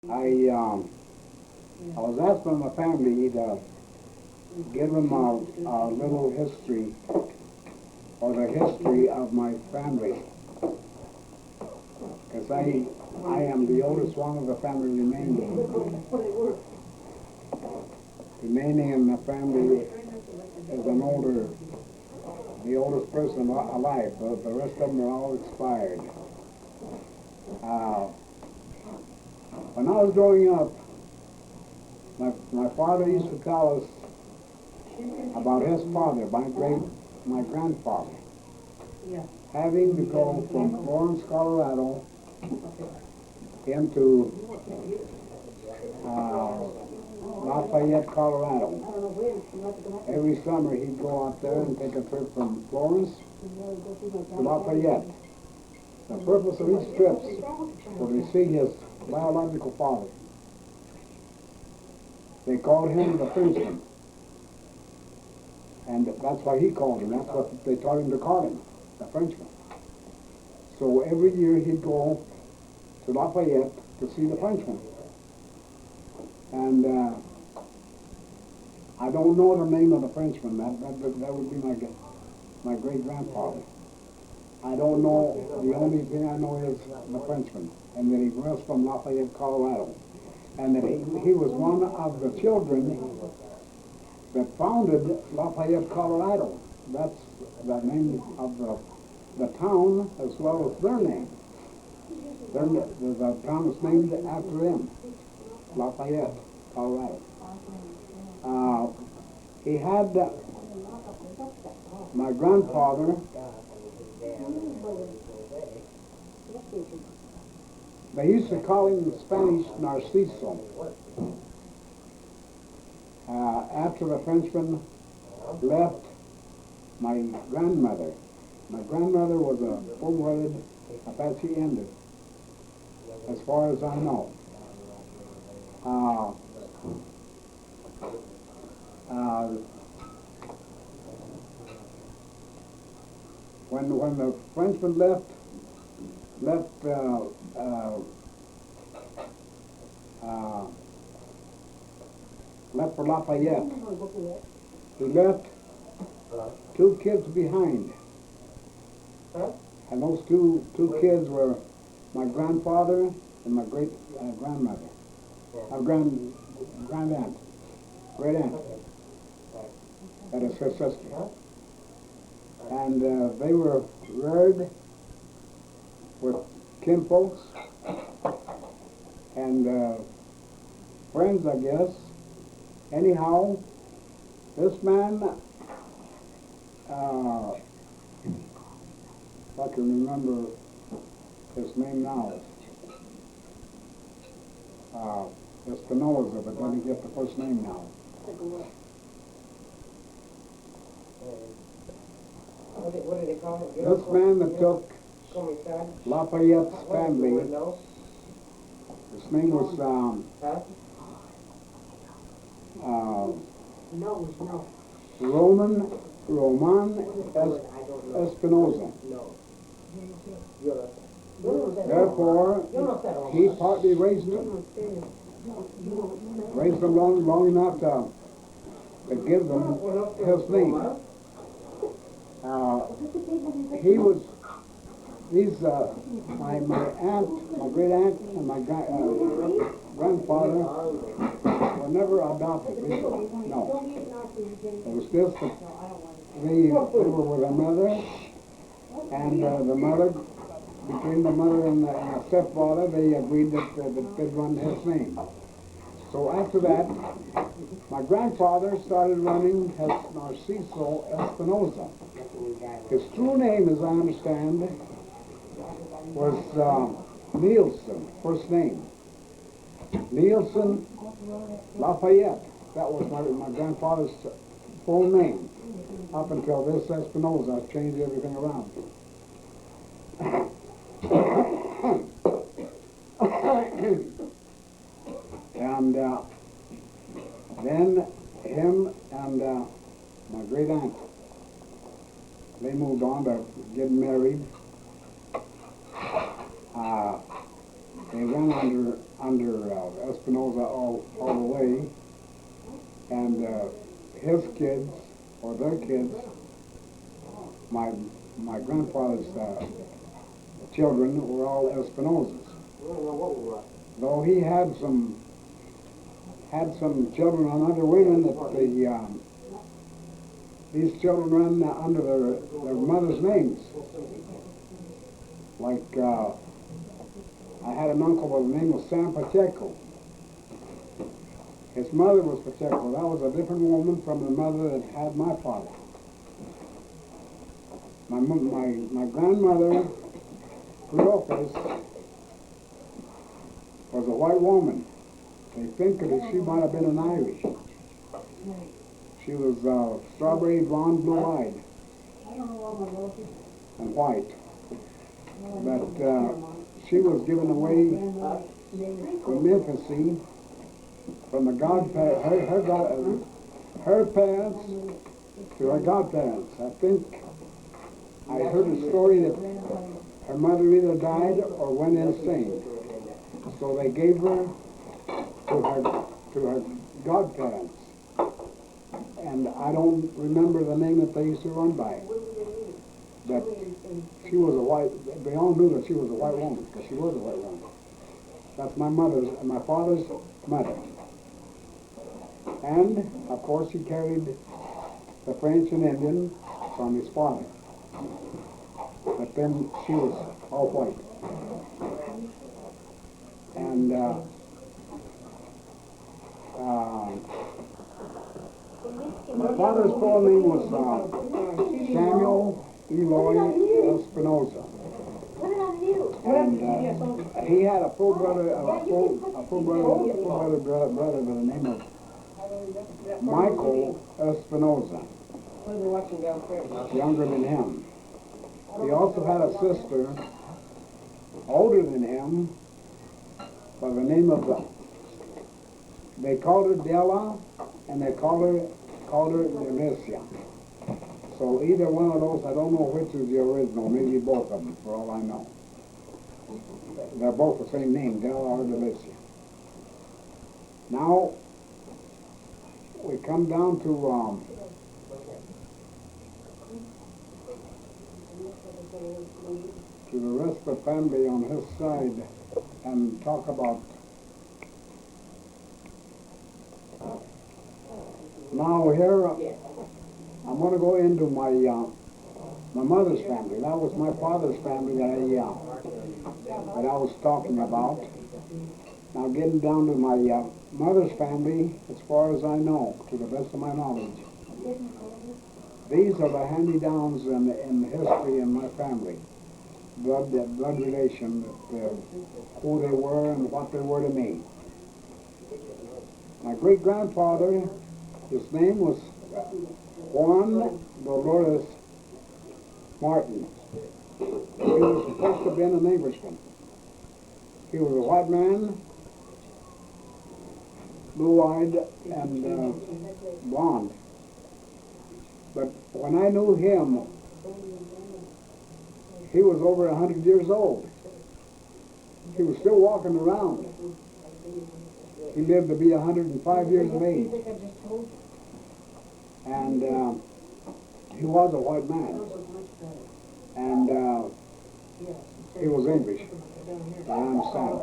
I was asked by my family to give them a little history, or the history of my family, because I am the oldest one of the family remaining. Remaining in the family is the oldest person alive. The rest of them are all expired. When I was growing up, my father used to tell us about his father, my grandfather, having to go from Florence, Colorado, into Lafayette, Colorado. Every summer he'd go out there and take a trip from Florence to Lafayette. The purpose of each trip was to see his biological father. They called him the Frenchman. And that's why he called him. That's what they taught him to call him, the Frenchman. So every year he'd go to Lafayette to see the Frenchman. And I don't know the name of the Frenchman. That would be my great-grandfather. I don't know. The only thing I know is the Frenchman, and that he was from Lafayette, Colorado, and that he was one of the children that founded Lafayette, Colorado. That's the name of the town as well as their name. The town is named after them, Lafayette, Colorado. He had my grandfather. They used to call him in Spanish Narciso. After the Frenchman left, my grandmother was a full-blooded Apache Indian, as far as I know. When the Frenchman left for Lafayette, he left two kids behind. And those two kids were my grandfather and my great-grandmother. Grand-aunt. Great-aunt. That is her sister. And they were reared with kinfolks and friends, I guess. Anyhow, this man, if I can remember his name now, Espinoza, but let me get the first name now. What did they call him? This man that took Lafayette's family, his name was Roman Espinoza. Therefore, he partly raised them long enough to give them his name. My aunt, my great aunt, and my grandfather were never adopted. No. It was just that they were with a mother, and the mother, between the mother and the stepfather, they agreed that they'd run his name. So after that, my grandfather started running as Narciso Espinoza. His true name, as I understand, was Nielsen, first name. Nielsen Lafayette. That was my grandfather's full name. Up until this Espinoza changed everything around. And then him and my great aunt, they moved on to get married. They went under Espinoza all the way, and his kids, or their kids, my grandfather's children were all Espinosas. Though he had some children and other women that these children ran under their mother's names. Like I had an uncle by the name of Sam Pacheco. His mother was Pacheco. That was a different woman from the mother that had my father. My grandmother, Lopez, was a white woman. They think that she might have been an Irish. She was strawberry blonde, blue-eyed, and white. But she was given away from infancy from the her parents to her godparents. I think I heard a story that her mother either died or went insane. So they gave her to her godparents. And I don't remember the name that they used to run by. But she was a white, they all knew that she was a white woman, because she was a white woman. That's my father's mother. And, of course, he carried the French and Indian from his father. But then she was all white. And my father's full name was Samuel Eloy Espinoza. And he had a full brother by the name of Michael Espinoza, younger than him. He also had a sister, older than him, by the name of, they called her Della, and they called her Delicia. So either one of those, I don't know which is the original, maybe both of them, for all I know. They're both the same name, Della or Delicia. Now, we come down to the rest of the family on his side and talk about now here I'm going to go into my mother's family. That was my father's family that I was talking about. Now getting down to my mother's family, as far as I know, to the best of my knowledge. These are the hand-me-downs in history in my family. Blood relation, who they were and what they were to me. My great-grandfather, his name was Juan Dolores Martin. He was supposed to have been an Englishman. He was a white man, blue-eyed and blonde. But when I knew him, he was over 100 years old. He was still walking around. He lived to be 105 years of age. And he was a white man. And he was English. I understand.